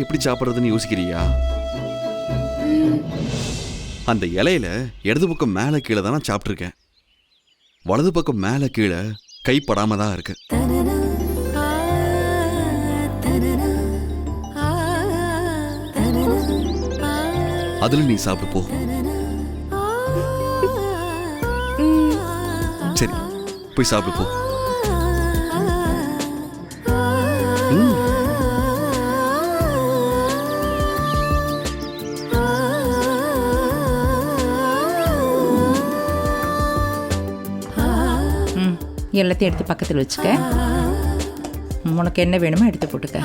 எப்படி சாப்பிட்றதுன்னு யோசிக்கிறியா? அந்த இலையில இடது பக்கம் மேலே கீழே தான் நான் சாப்பிட்ருக்கேன். வலது பக்கம் மேலே கீழே கைப்படாம தான் இருக்கு. அதுல நீ சாப்பிட்டு போ. சரி, போய் சாப்பிட்டு போ. எல்லாத்தையும் எடுத்து பக்கத்தில் வச்சுக்க. உனக்கு என்ன வேணுமோ எடுத்து போட்டுக்க.